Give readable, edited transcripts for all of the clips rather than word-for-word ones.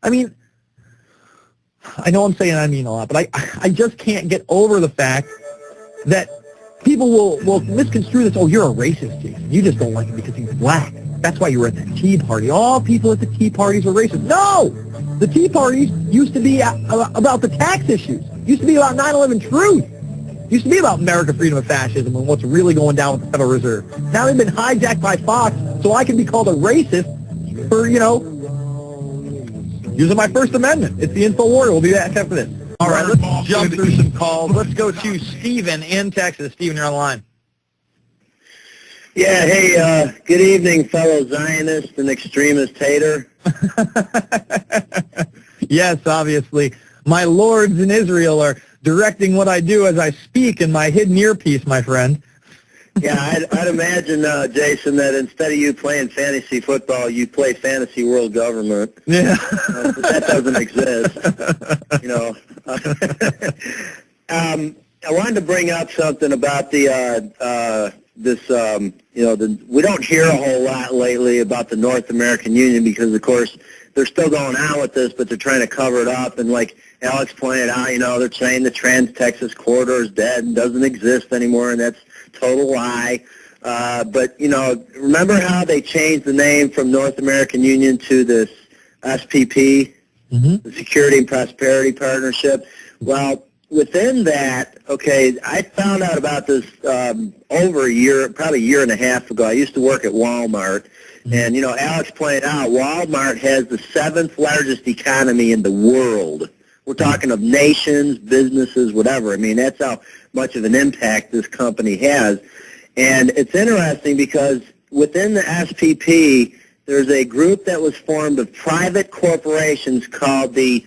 I mean, I know I'm saying I mean a lot, but I just can't get over the fact that people will misconstrue this. Oh, you're a racist, Jason. You just don't like him because he's black. That's why you were at the Tea Party. All people at the Tea Parties were racist. No! The Tea Parties used to be about the tax issues. Used to be about 9/11 truth. Used to be about America, freedom, and fascism and what's really going down with the Federal Reserve. Now they've been hijacked by Fox, so I can be called a racist for, using my First Amendment. It's the Infowarrior. We'll be back after this. All right, let's jump through some calls. Let's go to Stephen in Texas. Stephen, you're on the line. Yeah, hey, good evening, fellow Zionist and extremist hater. Yes, obviously. My lords in Israel are directing what I do as I speak in my hidden earpiece, my friend. Yeah, I'd imagine, Jason, that instead of you playing fantasy football, you play fantasy world government. Yeah. That doesn't exist, I wanted to bring up something about we don't hear a whole lot lately about the North American Union because, of course, they're still going on with this, but they're trying to cover it up. And like Alex pointed out, they're saying the Trans-Texas Corridor is dead and doesn't exist anymore, and that's total lie. But, remember how they changed the name from North American Union to this SPP, the Security and Prosperity Partnership? Well, within that, I found out about this over a year, probably a year and a half ago. I used to work at Walmart, and, Alex pointed out Walmart has the 7th largest economy in the world. We're talking of nations, businesses, whatever. I mean, that's how much of an impact this company has. And it's interesting because within the SPP, there's a group that was formed of private corporations called the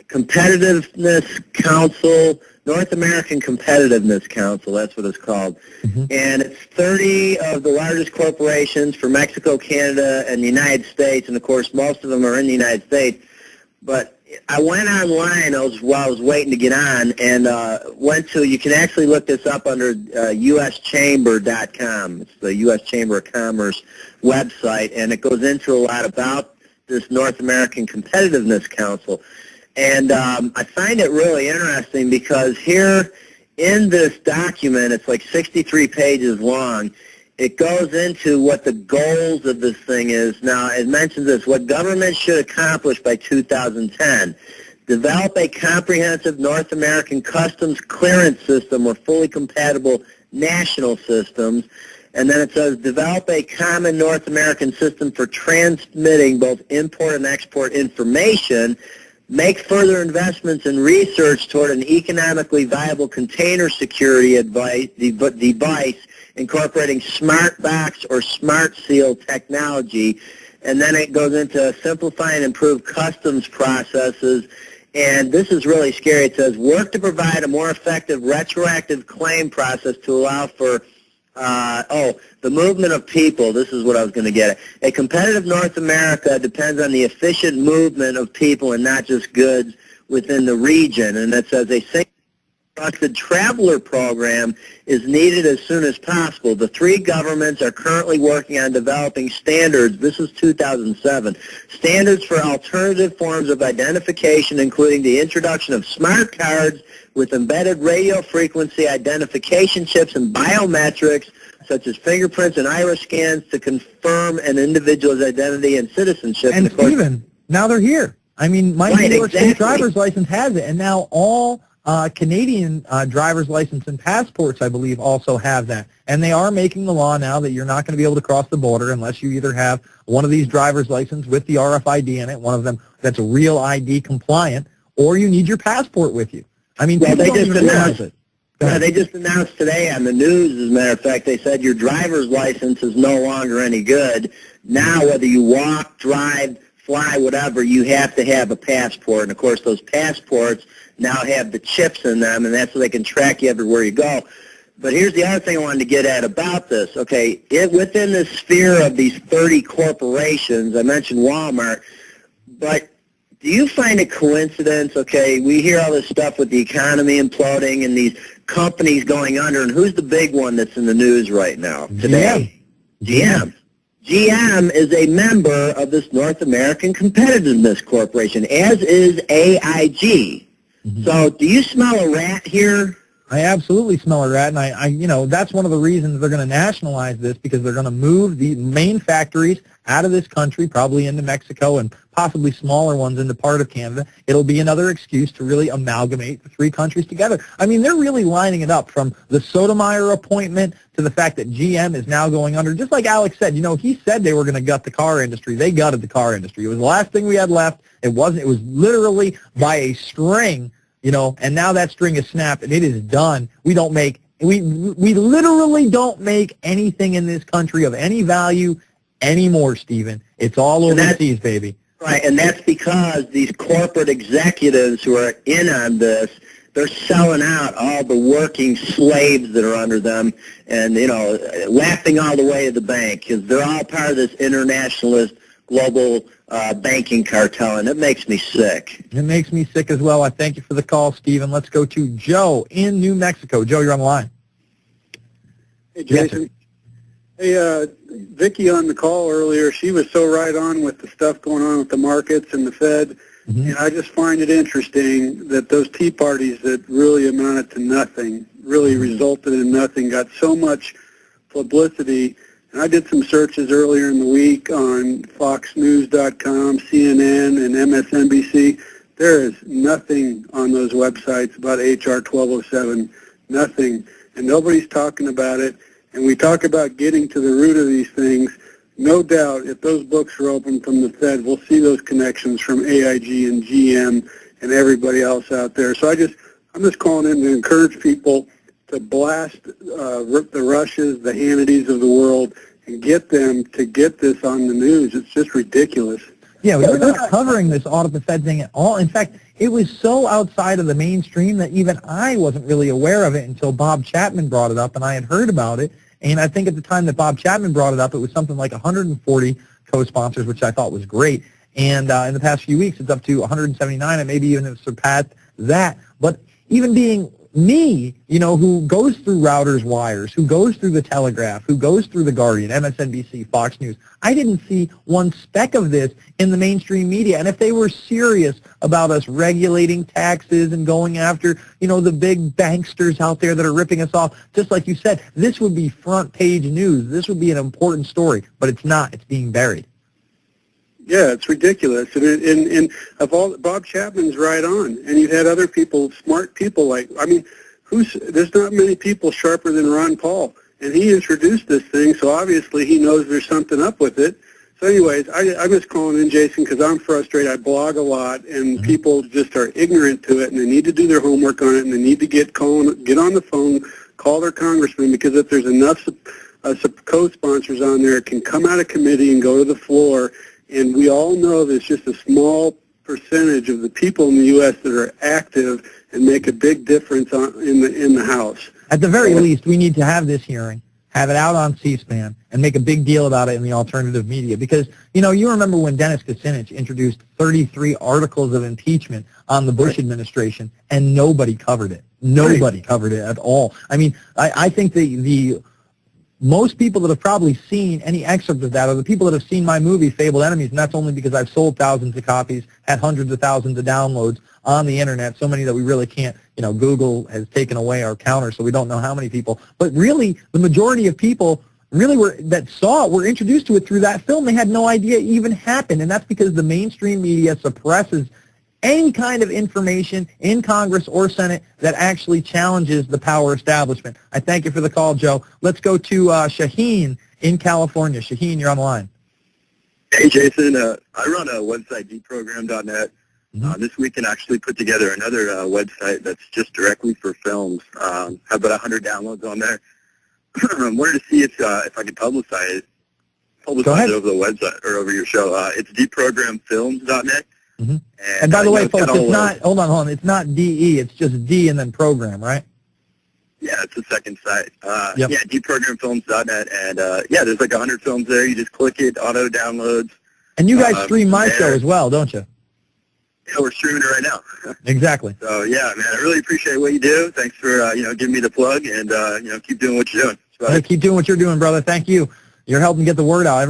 Competitiveness Council, North American Competitiveness Council, that's what it's called. And it's 30 of the largest corporations for Mexico, Canada, and the United States, and of course most of them are in the United States. But I went online while I was waiting to get on, and you can actually look this up under uschamber.com. It's the U.S. Chamber of Commerce website, and it goes into a lot about this North American Competitiveness Council. And I find it really interesting because here in this document, it's like 63 pages long, it goes into what the goals of this thing is. Now, it mentions this, what government should accomplish by 2010. Develop a comprehensive North American customs clearance system with fully compatible national systems. And then it says, develop a common North American system for transmitting both import and export information. Make further investments in research toward an economically viable container security device incorporating smart box or smart seal technology. And then it goes into simplify and improve customs processes. And this is really scary. It says, work to provide a more effective retroactive claim process to allow for the movement of people. This is what I was going to get at. A competitive North America depends on the efficient movement of people and not just goods within the region. And it says a single trusted traveler program is needed as soon as possible. The 3 governments are currently working on developing standards. This is 2007. Standards for alternative forms of identification, including the introduction of smart cards with embedded radio frequency identification chips and biometrics, such as fingerprints and iris scans, to confirm an individual's identity and citizenship. And Stephen, now they're here. I mean, my New York State driver's license has it, and now all Canadian driver's license and passports, I believe, also have that. And they are making the law now that you're not going to be able to cross the border unless you either have one of these driver's licenses with the RFID in it, one of them that's a real ID compliant, or you need your passport with you. I mean, well, they just announced it. They just announced today on the news, as a matter of fact, they said your driver's license is no longer any good. Now, whether you walk, drive, fly, whatever, you have to have a passport. And, of course, those passports now have the chips in them, and that's so they can track you everywhere you go. But here's the other thing I wanted to get at about this. Okay, within the sphere of these 30 corporations, I mentioned Walmart, but do you find a coincidence, okay, we hear all this stuff with the economy imploding and these companies going under, and who's the big one that's in the news right now today? GM. GM is a member of this North American Competitiveness Corporation, as is AIG. Mm-hmm. So do you smell a rat here? I absolutely smell a rat, and I that's one of the reasons they're going to nationalize this, because they're going to move the main factories out of this country, probably into Mexico, and possibly smaller ones into part of Canada. It'll be another excuse to really amalgamate the three countries together. I mean, they're really lining it up, from the Sotomayor appointment to the fact that GM is now going under. Just like Alex said, he said they were going to gut the car industry. They gutted the car industry. It was the last thing we had left. It wasn't. It was literally by a string. And now that string is snapped, and it is done. We literally don't make anything in this country of any value anymore, Stephen. It's all overseas, baby. Right, and that's because these corporate executives who are in on this, they're selling out all the working slaves that are under them, and, laughing all the way to the bank, because they're all part of this internationalist global banking cartel, and it makes me sick. It makes me sick as well. I thank you for the call, Stephen. Let's go to Joe in New Mexico. Joe, you're on the line. Hey, Jason. Hey, Vicki on the call earlier, she was so right on with the stuff going on with the markets and the Fed, and I just find it interesting that those tea parties that really amounted to nothing, really resulted in nothing, got so much publicity. And I did some searches earlier in the week on FoxNews.com, CNN, and MSNBC. There is nothing on those websites about H.R. 1207, nothing. And nobody's talking about it. And we talk about getting to the root of these things. No doubt, if those books are open from the Fed, we'll see those connections from AIG and GM and everybody else out there. So I'm just calling in to encourage people to blast the Rushes, the Hannitys of the world, and get them to get this on the news. It's just ridiculous. Yeah, we're not covering this audit the Fed thing at all. In fact, it was so outside of the mainstream that even I wasn't really aware of it until Bob Chapman brought it up, and I had heard about it. And I think at the time that Bob Chapman brought it up, it was something like 140 co-sponsors, which I thought was great. And in the past few weeks, it's up to 179, and maybe even have surpassed that. But even being me, who goes through Reuters wires, who goes through the Telegraph, who goes through the Guardian, MSNBC, Fox News, I didn't see one speck of this in the mainstream media. And if they were serious about us regulating taxes and going after, the big banksters out there that are ripping us off, just like you said, this would be front page news. This would be an important story, but it's not. It's being buried. Yeah, it's ridiculous. And of all, Bob Chapman's right on. And you've had other people, smart people there's not many people sharper than Ron Paul. And he introduced this thing, so obviously he knows there's something up with it. So anyways, I'm just calling in, Jason, because I'm frustrated. I blog a lot, and people just are ignorant to it, and they need to do their homework on it, and they need to get on the phone, call their congressman, because if there's enough co-sponsors on there, it can come out of committee and go to the floor. And we all know there's just a small percentage of the people in the U.S. that are active and make a big difference in the House. At the very least, we need to have this hearing, have it out on C-SPAN, and make a big deal about it in the alternative media. Because, you remember when Dennis Kucinich introduced 33 articles of impeachment on the Bush administration, and nobody covered it. Nobody covered it at all. I mean, I think the most people that have probably seen any excerpt of that are the people that have seen my movie, Fabled Enemies, and that's only because I've sold thousands of copies, had hundreds of thousands of downloads on the Internet, so many that we really can't, Google has taken away our counter, so we don't know how many people. But really, the majority of people really that saw it were introduced to it through that film. They had no idea it even happened, and that's because the mainstream media suppresses any kind of information in Congress or Senate that actually challenges the power establishment. I thank you for the call, Joe. Let's go to Shaheen in California. Shaheen, you're on the line. Hey, Jason. I run a website, dprogram.net. This weekend I actually put together another website that's just directly for films. Have about 100 downloads on there. I wanted to see if I could publicize it over the website or over your show. It's dprogramfilms.net. And by the way, folks, it's not, hold on, it's not DE, it's just D and then program, right? Yeah, it's the second site. Yeah, dprogramfilms.net, and there's like 100 films there. You just click it, auto downloads. And you guys stream my show as well, don't you? Yeah, we're streaming it right now. Exactly. So yeah, man, I really appreciate what you do. Thanks for giving me the plug, and keep doing what you're doing. Hey, keep doing what you're doing, brother. Thank you. You're helping get the word out.